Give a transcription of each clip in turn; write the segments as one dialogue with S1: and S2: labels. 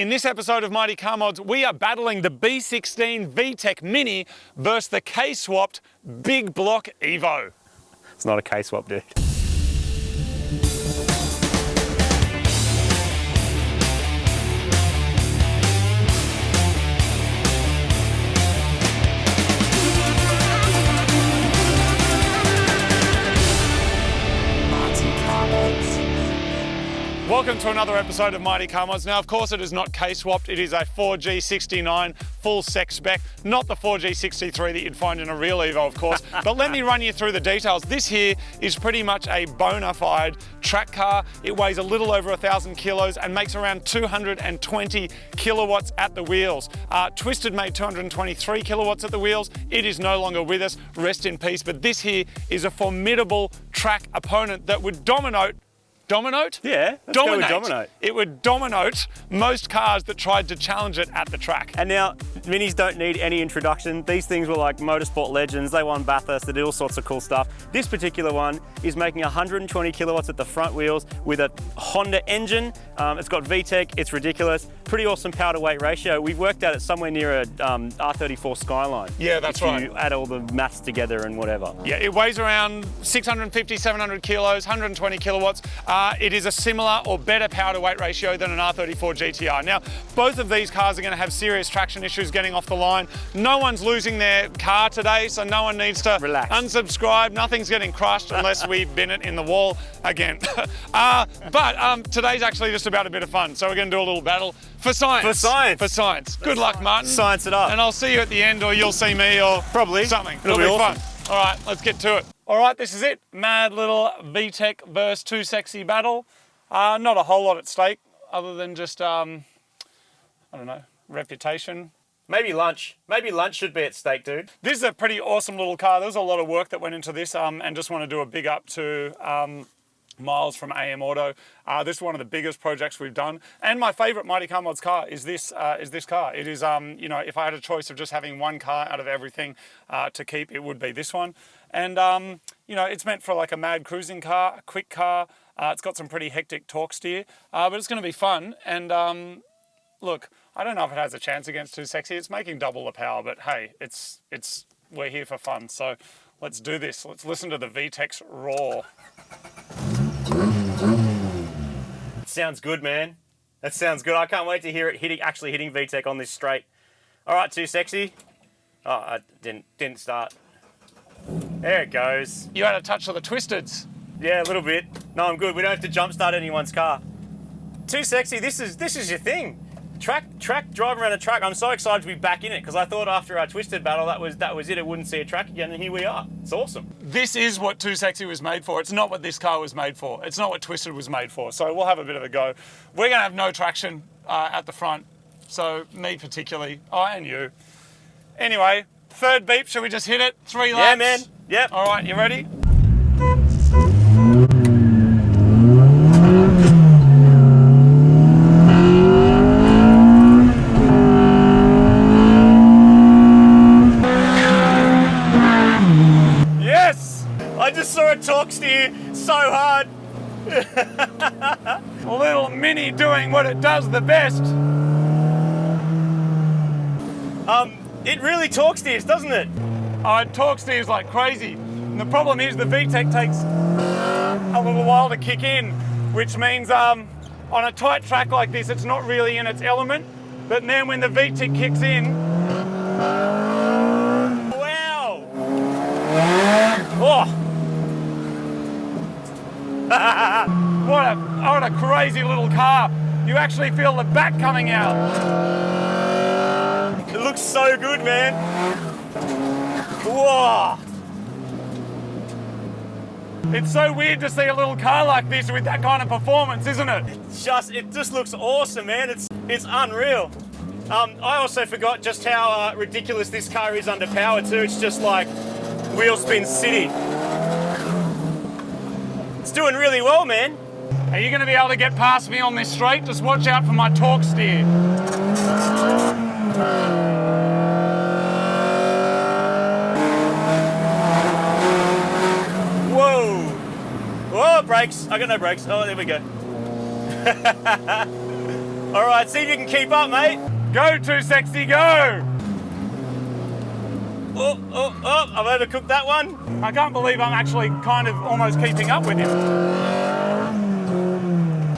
S1: In this episode of Mighty Car Mods, we are battling the B16 VTEC Mini versus the K-swapped Big Block Evo.
S2: It's not a K-swap, dude.
S1: Welcome to another episode of Mighty Car Mods. Now, of course, it is not K-swapped. It is a 4G69 full sec spec, not the 4G63 that you'd find in a real Evo, of course. But let me run you through the details. This here is pretty much a bona fide track car. It weighs a little over 1,000 kilos and makes around 220 kilowatts at the wheels. Twisted made 223 kilowatts at the wheels. It is no longer with us. Rest in peace. But this here is a formidable track opponent that would dominate.
S2: Yeah, let's go with dominate.
S1: It would dominate most cars that tried to challenge it at the track.
S2: And now, Minis don't need any introduction. These things were like motorsport legends. They won Bathurst, they did all sorts of cool stuff. This particular one is making 120 kilowatts at the front wheels with a Honda engine. It's got VTEC, it's ridiculous. Pretty awesome power to weight ratio. We've worked out it's somewhere near a R34 Skyline.
S1: Yeah, that's right.
S2: If you add all the maths together and whatever.
S1: Yeah, it weighs around 650, 700 kilos, 120 kilowatts. It is a similar or better power to weight ratio than an R34 GTR. Now, both of these cars are going to have serious traction issues getting off the line. No one's losing their car today, so no one needs to unsubscribe. Nothing's getting crushed unless we bin it in the wall again. But today's actually just about a bit of fun, so we're going to do a little battle for science.
S2: For science.
S1: For science. Good luck, Martin.
S2: Science it up.
S1: And I'll see you at the end, or you'll see me, or
S2: probably
S1: something.
S2: It'll be awesome.
S1: Fun. All right, let's get to it. All right, this is it. Mad little VTEC versus Too Sexy battle. Not a whole lot at stake, other than just, I don't know, reputation.
S2: Maybe lunch. Maybe lunch should be at stake, dude.
S1: This is a pretty awesome little car. There was a lot of work that went into this, and just want to do a big up to Miles from AM Auto. This is one of the biggest projects we've done, and my favourite Mighty Car Mods car is this car. It is, you know, if I had a choice of just having one car out of everything to keep, it would be this one. And you know, it's meant for like a mad cruising car, a quick car. It's got some pretty hectic torque steer, but it's going to be fun. And look, I don't know if it has a chance against Too Sexy. It's making double the power, but hey, we're here for fun. So let's do this. Let's listen to the VTEC's roar.
S2: Sounds good, man. That sounds good. I can't wait to hear it actually hitting VTEC on this straight. All right, Too Sexy. Oh, I didn't start. There it goes.
S1: You had a touch of the twisteds.
S2: Yeah, a little bit. No, I'm good. We don't have to jumpstart anyone's car. Too Sexy. This is your thing. Track driving around a track. I'm so excited to be back in it because I thought after our twisted battle that was it. It wouldn't see a track again, and here we are. It's awesome.
S1: This is what Too Sexy was made for. It's not what this car was made for. It's not what Twisted was made for. So we'll have a bit of a go. We're going to have no traction at the front. So me particularly. Oh, and you. Anyway, third beep. Should we just hit it? 3 laps?
S2: Yeah, man. Yep.
S1: All right, you ready?
S2: I just saw a torque steer so hard.
S1: A little Mini doing what it does the best.
S2: It really torque steers, doesn't it?
S1: Oh, it torque steers like crazy. And the problem is the VTEC takes a little while to kick in, which means on a tight track like this, it's not really in its element. But then when the VTEC kicks in,
S2: wow! Oh!
S1: what a crazy little car. You actually feel the back coming out.
S2: It looks so good, man. Whoa.
S1: It's so weird to see a little car like this with that kind of performance, isn't it?
S2: It just looks awesome, man. It's unreal. I also forgot just how ridiculous this car is under power too. It's just like wheel spin city. It's doing really well, man.
S1: Are you going to be able to get past me on this straight? Just watch out for my torque steer.
S2: Whoa! Whoa, brakes. I got no brakes. Oh, there we go. All right, see if you can keep up, mate.
S1: Go, Too Sexy, go!
S2: Oh, I've overcooked that one.
S1: I can't believe I'm actually kind of almost keeping up with him.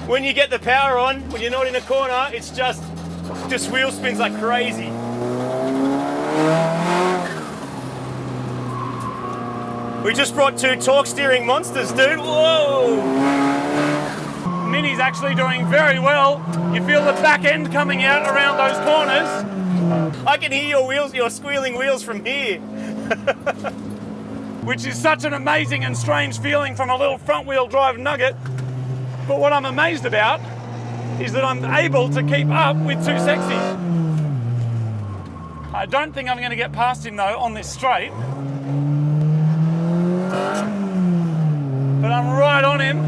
S2: When you get the power on, when you're not in a corner, it's just wheel spins like crazy. We just brought 2 torque steering monsters, dude. Whoa!
S1: Mini's actually doing very well. You feel the back end coming out around those corners.
S2: I can hear your wheels, your squealing wheels from here.
S1: Which is such an amazing and strange feeling from a little front wheel drive nugget. But what I'm amazed about is that I'm able to keep up with Too Sexy. I don't think I'm going to get past him though on this straight. But I'm right on him.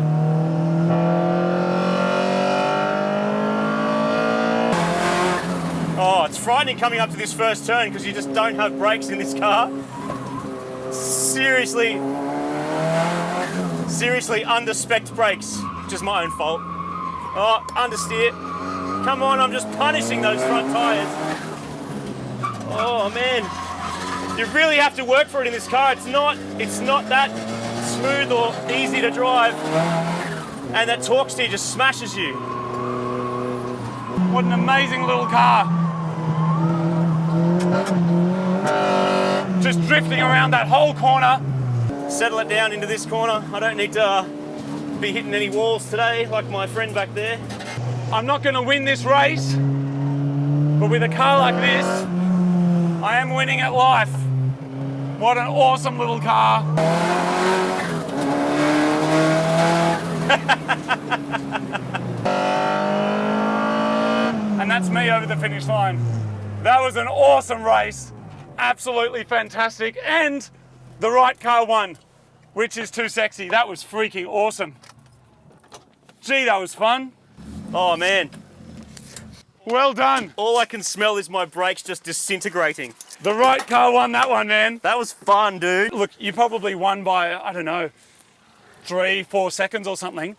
S2: Oh, it's frightening coming up to this first turn because you just don't have brakes in this car. Seriously under-spec'd brakes, which is my own fault. Oh, understeer. Come on, I'm just punishing those front tyres. Oh man, you really have to work for it in this car. It's not that smooth or easy to drive, and that torque steer just smashes you.
S1: What an amazing little car. Just drifting around that whole corner.
S2: Settle it down into this corner. I don't need to be hitting any walls today like my friend back there.
S1: I'm not going to win this race, but with a car like this, I am winning at life. What an awesome little car. And that's me over the finish line. That was an awesome race. Absolutely fantastic. And the right car won, which is Too Sexy. That was freaking awesome. Gee, that was fun.
S2: Oh man,
S1: Well done.
S2: all I can smell is my brakes just disintegrating.
S1: The right car won that one, man.
S2: That was fun, dude.
S1: Look, you probably won by, I don't know, 3-4 seconds or something.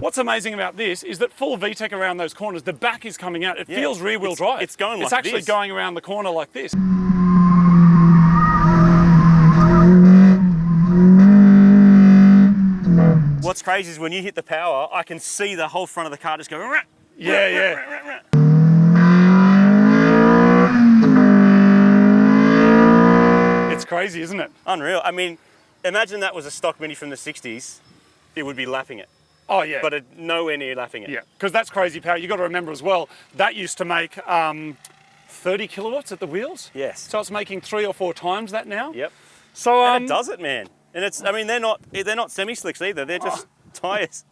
S1: What's amazing about this is that full VTEC around those corners, the back is coming out. It feels rear-wheel drive.
S2: It's going like
S1: It's actually
S2: this.
S1: going around the corner like this.
S2: What's crazy is when you hit the power, I can see the whole front of the car just go. Rah,
S1: Yeah,
S2: rah,
S1: yeah.
S2: rah, rah, rah.
S1: It's crazy, isn't it?
S2: Unreal. I mean, imagine that was a stock Mini from the 60s. It would be lapping it,
S1: Oh, yeah.
S2: but nowhere near lapping it.
S1: Yeah, because that's crazy power. You've got to remember as well, that used to make 30 kilowatts at the wheels.
S2: Yes.
S1: So it's making 3 or 4 times that now.
S2: Yep.
S1: So
S2: And it does it, man. And it's, I mean, they're not semi-slicks either. They're just tyres,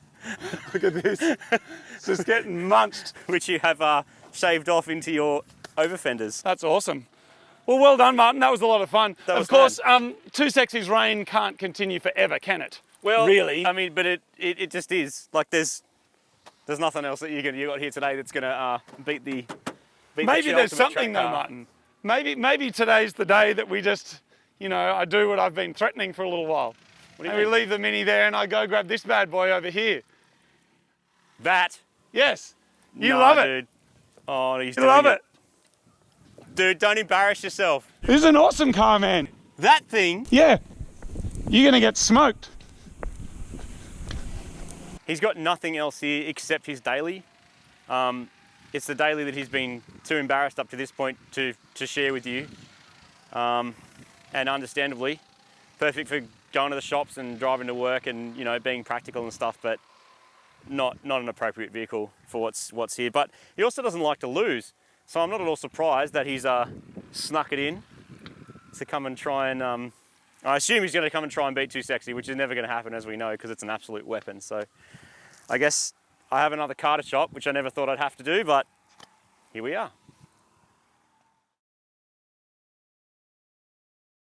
S1: Look at this. It's just getting munched.
S2: which you have shaved off into your over fenders.
S1: That's awesome. Well done, Martin. That was a lot of fun.
S2: That was
S1: of course, Too Sexy's reign can't continue forever, can it?
S2: Well,
S1: really?
S2: I mean, but it just is. Like, there's nothing else that you got here today that's gonna beat the.
S1: Maybe there's something though, Martin. Maybe today's the day that we just, I do what I've been threatening for a little while.
S2: What do you
S1: And we
S2: mean?
S1: leave the Mini there and I go grab this bad boy over here.
S2: That.
S1: Yes. You
S2: Nah,
S1: love it.
S2: dude. Oh, he's
S1: You
S2: doing
S1: love it.
S2: Dude, don't embarrass yourself.
S1: This is an awesome car, man.
S2: That thing.
S1: Yeah. You're going to get smoked.
S2: He's got nothing else here except his daily. It's the daily that he's been too embarrassed up to this point to share with you. And understandably, perfect for going to the shops and driving to work and being practical and stuff, but not an appropriate vehicle for what's here. But he also doesn't like to lose, so I'm not at all surprised that he's snuck it in to come and try and. I assume he's going to come and try and beat Too Sexy, which is never going to happen, as we know, because it's an absolute weapon. So I guess I have another car to shop, which I never thought I'd have to do, but here we are.